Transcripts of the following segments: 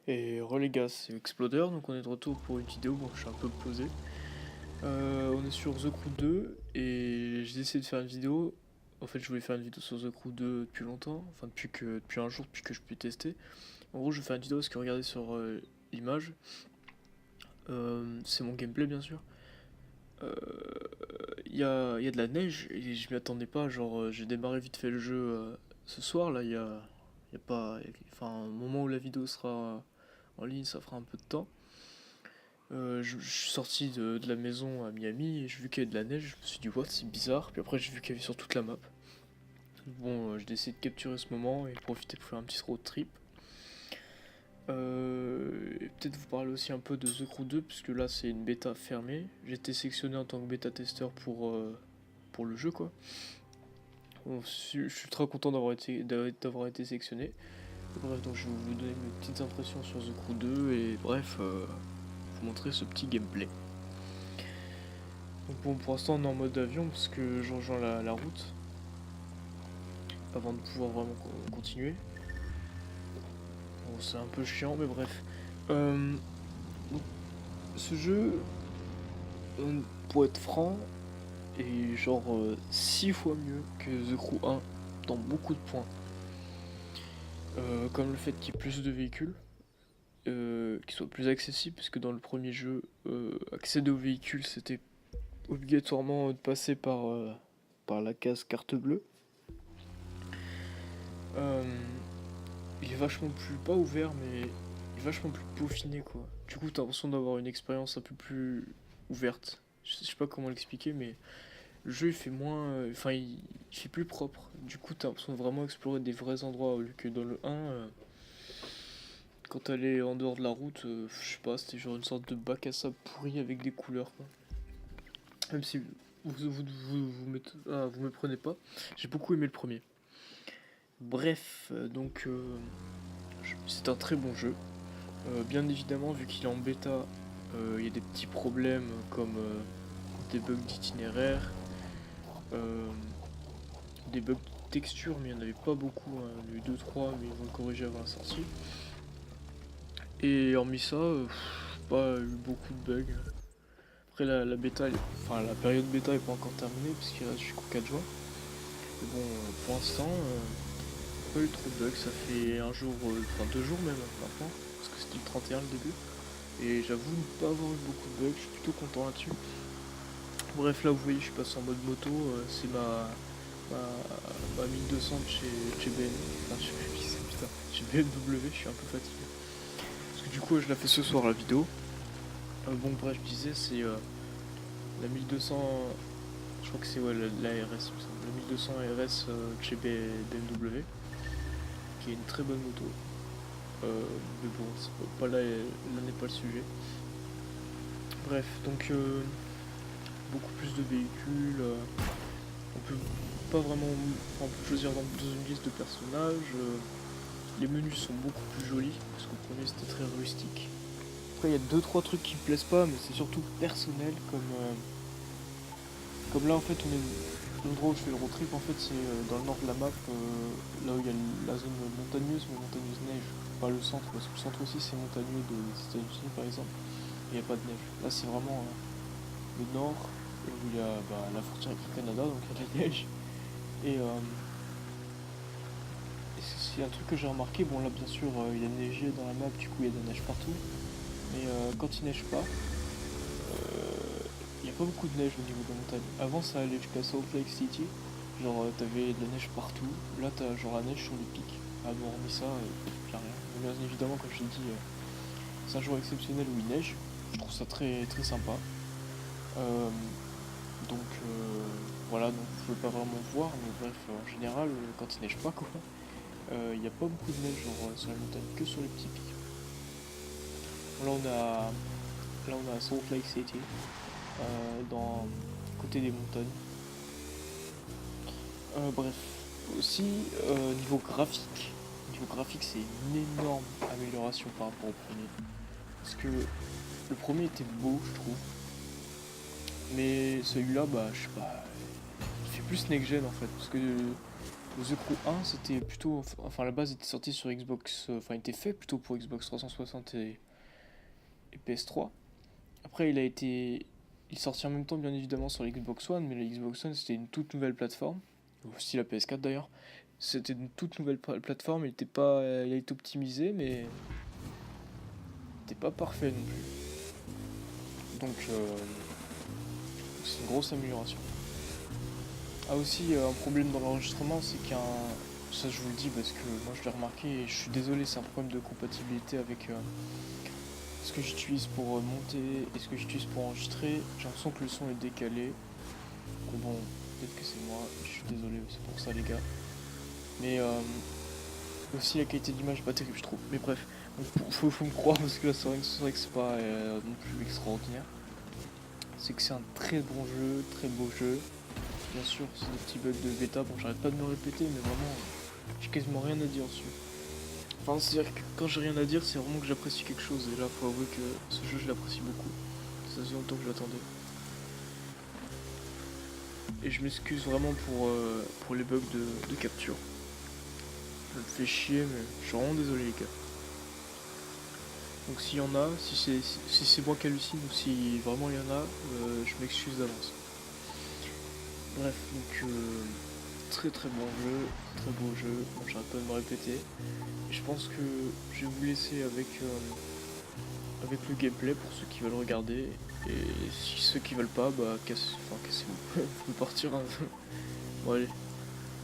Et les gars, c'est Exploder, donc on est de retour pour une vidéo. Bon, je suis un peu posé. On est sur The Crew 2 et j'ai essayé de faire une vidéo. En fait, je voulais faire une vidéo sur The Crew 2 depuis longtemps, enfin depuis un jour, depuis que je peux tester. En gros, je vais faire une vidéo parce que regardez sur l'image, c'est mon gameplay bien sûr. Euh, Il y a de la neige et je m'y attendais pas. Genre, j'ai démarré vite fait le jeu ce soir. Là, il y a pas. Enfin, au moment où la vidéo sera en ligne, ça fera un peu de temps. Je suis sorti de la maison à Miami et j'ai vu qu'il y avait de la neige. Je me suis dit, what, c'est bizarre. Puis après, j'ai vu qu'il y avait sur toute la map. Bon, j'ai décidé de capturer ce moment et profiter pour faire un petit road trip. Et peut-être vous parler aussi un peu de The Crew 2, puisque là, c'est une bêta fermée. J'ai été sélectionné en tant que bêta-testeur pour le jeu, quoi. Bon, je suis très content d'avoir été sélectionné. Bref, donc je vais vous donner mes petites impressions sur The Crew 2 et bref, vous montrer ce petit gameplay. Donc bon, pour l'instant on est en mode avion parce que je rejoins la route avant de pouvoir vraiment continuer. Bon, c'est un peu chiant, mais bref. Donc, ce jeu, pour être franc, est genre 6 fois mieux que The Crew 1 dans beaucoup de points. Comme le fait qu'il y ait plus de véhicules, qu'ils soient plus accessibles, parce que dans le premier jeu, accéder aux véhicules c'était obligatoirement de passer par la case carte bleue. Euh, il est vachement plus, pas ouvert, mais il est vachement plus peaufiné quoi. Du coup, t'as l'impression d'avoir une expérience un peu plus ouverte. Je sais pas comment l'expliquer, mais le jeu il fait moins. Enfin, il fait plus propre. Du coup, t'as l'impression de vraiment explorer des vrais endroits au lieu que dans le 1. Quand t'allais en dehors de la route, je sais pas, c'était genre une sorte de bac à sable pourri avec des couleurs quoi. Même si vous me prenez pas, j'ai beaucoup aimé le premier. Bref, donc c'est un très bon jeu. Bien évidemment, vu qu'il est en bêta, il y a des petits problèmes comme des bugs d'itinéraire, euh, des bugs de texture, mais il n'y en avait pas beaucoup. Hein. Il y en a eu 2-3, mais ils vont le corriger avant la sortie. Et hormis ça, pas eu beaucoup de bugs. Après, la bêta, enfin la période bêta est pas encore terminée, puisqu'il reste jusqu'au 4 juin. Mais bon, pour l'instant, pas eu trop de bugs. Ça fait un jour, enfin 2 jours même maintenant, parce que c'était le 31 le début. Et j'avoue ne pas avoir eu beaucoup de bugs, je suis plutôt content là-dessus. Bref, là vous voyez, je suis passé en mode moto, c'est ma 1200 de chez BM. Enfin, chez BMW, je suis un peu fatigué. Parce que du coup, je la fais ce soir la vidéo. Bon, bref, je disais, c'est la 1200, je crois que c'est ouais, la RS, il me semble. La 1200 RS de chez BMW, qui est une très bonne moto. Mais bon, pas là n'est pas le sujet. Bref, donc beaucoup plus de véhicules. On peut pas vraiment. On peut choisir dans une liste de personnages. Les menus sont beaucoup plus jolis, parce qu'au premier c'était très rustique. Après, il y a deux trois trucs qui me plaisent pas, mais c'est surtout personnel, comme là en fait, on est. L'endroit où je fais le road trip, en fait, c'est dans le nord de la map, là où il y a la zone montagneuse, mais montagneuse neige. Pas le centre, parce que le centre aussi c'est montagneux des États-Unis par exemple, il n'y a pas de neige. Là, c'est vraiment le nord, où il y a la frontière avec le Canada, donc il y a de la neige. Et c'est un truc que j'ai remarqué, bon là bien sûr il y a neigé dans la map, du coup il y a de la neige partout, mais quand il neige pas, il n'y a pas beaucoup de neige au niveau de la montagne. Avant ça allait jusqu'à Salt Lake City, genre t'avais de la neige partout, là t'as genre la neige sur les pics. Ah bon, hormis ça, y a rien. Mais bien évidemment, comme je l'ai dit, c'est un jour exceptionnel où il neige, je trouve ça très très sympa. Euh, donc voilà, donc je veux pas vraiment voir, mais bref, en général, quand il neige pas quoi, il n'y a pas beaucoup de neige genre, sur la montagne, que sur les petits pics. Là on a Salt Lake City, dans côté des montagnes. Bref, aussi niveau graphique c'est une énorme amélioration par rapport au premier. Parce que le premier était beau je trouve, mais celui-là bah je sais pas, il fait plus next gen en fait, parce que Le The Crew 1, c'était plutôt, enfin, à la base, il était sorti sur Xbox, enfin, il était fait plutôt pour Xbox 360 et PS3. Après, il est sorti en même temps, bien évidemment, sur l'Xbox One, mais la Xbox One, c'était une toute nouvelle plateforme, aussi la PS4 d'ailleurs. C'était une toute nouvelle plateforme, il a été optimisé, mais il était pas parfait non plus. Donc, c'est une grosse amélioration. Ah aussi, un problème dans l'enregistrement, c'est ça je vous le dis parce que moi je l'ai remarqué et je suis désolé, c'est un problème de compatibilité avec ce que j'utilise pour monter et ce que j'utilise pour enregistrer. J'ai l'impression que le son est décalé. Bon, peut-être que c'est moi, je suis désolé, c'est pour ça les gars. Mais aussi la qualité d'image est pas terrible je trouve. Mais bref, faut me croire parce que là c'est vrai que c'est pas non plus extraordinaire. C'est que c'est un très bon jeu, très beau jeu. Bien sûr, c'est des petits bugs de bêta, bon j'arrête pas de me répéter, mais vraiment, j'ai quasiment rien à dire dessus. Enfin, c'est-à-dire que quand j'ai rien à dire, c'est vraiment que j'apprécie quelque chose, et là, faut avouer que ce jeu, je l'apprécie beaucoup. Ça faisait longtemps que je l'attendais. Et je m'excuse vraiment pour les bugs de capture. Ça me fait chier, mais je suis vraiment désolé, les gars. Donc s'il y en a, si c'est moi qui hallucine, ou si vraiment il y en a, je m'excuse d'avance. Bref, donc très très bon jeu, très beau jeu, bon, j'arrête pas de me répéter. Et je pense que je vais vous laisser avec le gameplay pour ceux qui veulent regarder. Et si ceux qui veulent pas, bah cassez-vous. Vous pouvez partir. Hein. Bon allez,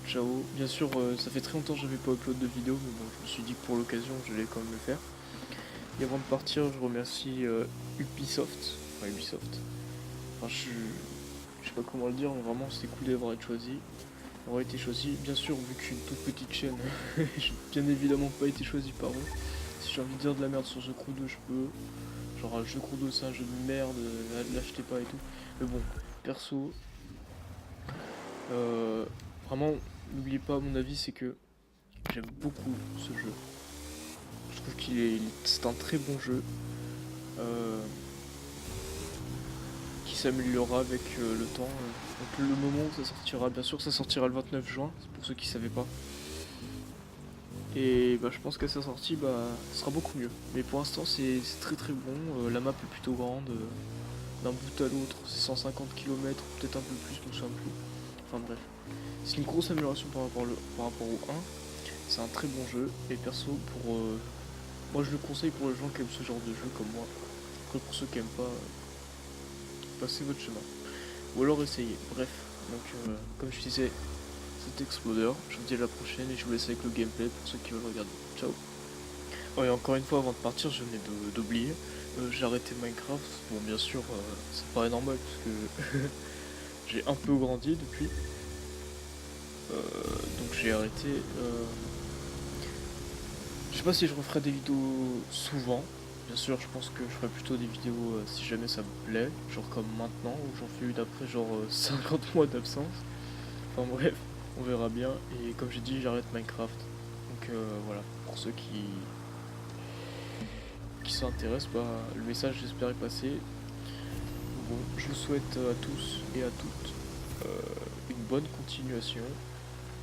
ciao. Bien sûr, ça fait très longtemps que j'avais pas upload de vidéo, mais bon, je me suis dit que pour l'occasion, j'allais quand même le faire. Et avant de partir, je remercie Ubisoft. Enfin Ubisoft. Enfin je sais pas comment le dire, mais vraiment c'était cool d'avoir été choisi. Bien sûr, vu que je suis une toute petite chaîne, j'ai bien évidemment pas été choisi par eux. Si j'ai envie de dire de la merde sur The Crew 2, je peux. Genre, The Crew 2 c'est un jeu de merde, l'achetez pas et tout. Mais bon, perso, vraiment, n'oubliez pas, mon avis, c'est que j'aime beaucoup ce jeu. Je trouve c'est un très bon jeu. Qui s'améliorera avec le temps. Donc le moment où ça sortira, bien sûr ça sortira le 29 juin, c'est pour ceux qui savaient pas. Et bah, je pense qu'à sa sortie, bah, ça sera beaucoup mieux. Mais pour l'instant c'est très très bon, la map est plutôt grande, d'un bout à l'autre c'est 150 km, peut-être un peu plus, je me souviens plus. Enfin bref, c'est une grosse amélioration par rapport au 1. C'est un très bon jeu, et perso moi je le conseille pour les gens qui aiment ce genre de jeu comme moi. Après pour ceux qui aiment pas, passez votre chemin. Ou alors essayez. Bref, donc comme je disais, c'était Exploder. Je vous dis à la prochaine et je vous laisse avec le gameplay pour ceux qui veulent regarder. Ciao. Oh, et encore une fois, avant de partir, je venais d'oublier. J'ai arrêté Minecraft. Bon, bien sûr, ça paraît normal parce que j'ai un peu grandi depuis. Donc j'ai arrêté. Je sais pas si je referai des vidéos souvent. Bien sûr, je pense que je ferai plutôt des vidéos si jamais ça me plaît, genre comme maintenant, où j'en fais une après genre 50 mois d'absence. Enfin bref, on verra bien. Et comme j'ai dit, j'arrête Minecraft. Donc voilà, pour ceux qui s'intéressent, bah, le message j'espère est passé. Bon, je vous souhaite à tous et à toutes une bonne continuation.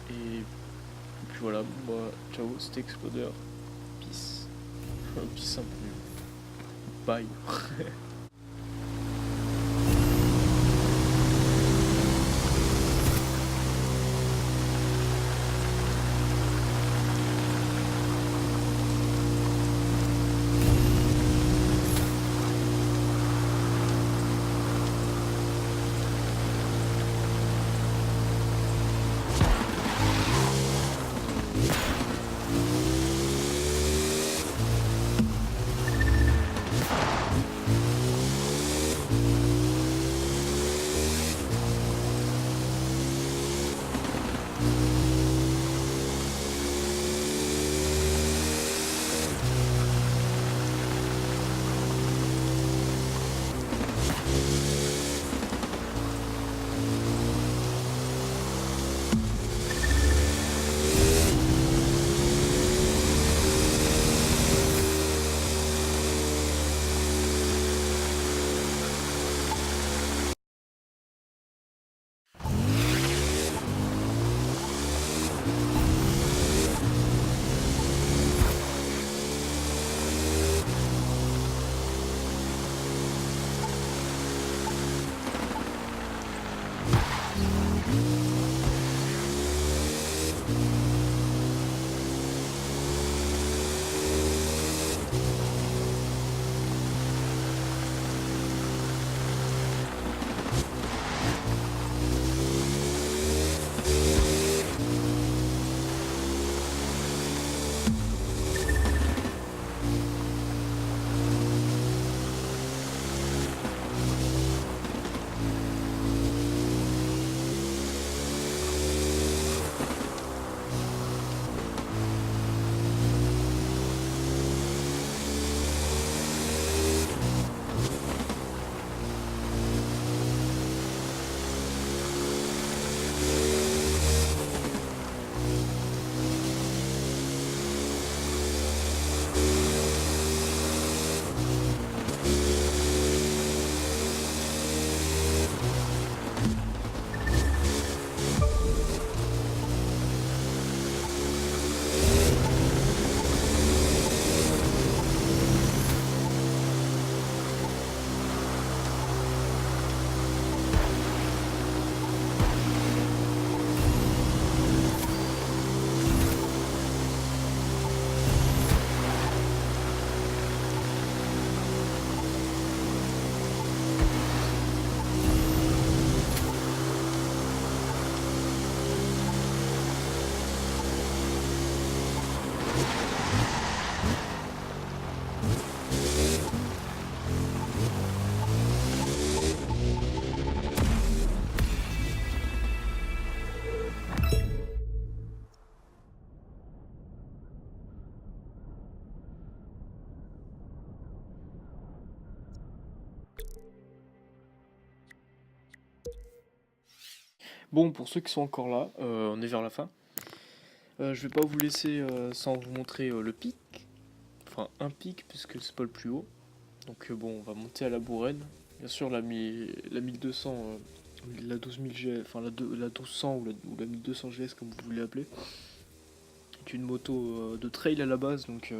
Et puis voilà, moi, ciao, c'était Exploder. Peace. Peace un peu mieux. Bye. Bon, pour ceux qui sont encore là, on est vers la fin. Je vais pas vous laisser sans vous montrer le pic. Enfin, un pic, puisque c'est pas le plus haut. Donc bon, on va monter à la Bourraine. Bien sûr, la 1200, la 12000 GS, enfin la 1200 ou la 1200 GS comme vous voulez l'appeler, est une moto de trail à la base, donc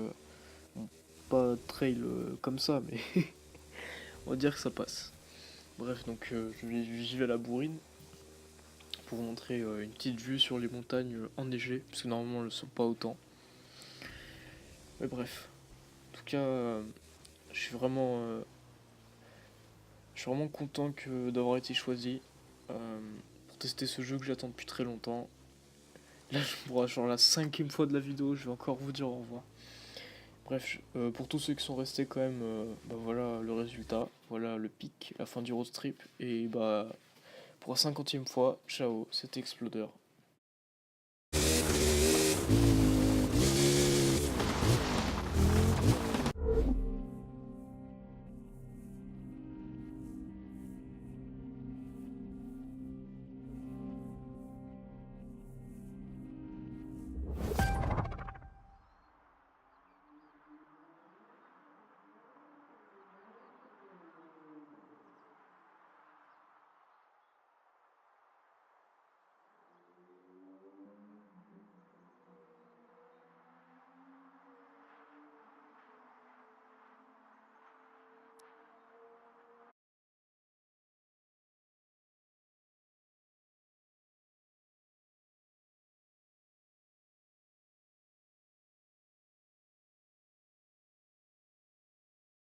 bon, pas trail comme ça, mais on va dire que ça passe. Bref, donc j'y vais à la Bourrine pour vous montrer une petite vue sur les montagnes enneigées, parce que normalement elles ne sont pas autant. Mais bref, en tout cas, je suis vraiment, euh, je suis vraiment content d'avoir été choisi pour tester ce jeu que j'attends depuis très longtemps. Là, genre la cinquième fois de la vidéo, je vais encore vous dire au revoir. Bref, pour tous ceux qui sont restés quand même, bah voilà le résultat, voilà le pic, la fin du road trip, et bah pour la 50e fois, ciao, c'était Exploder.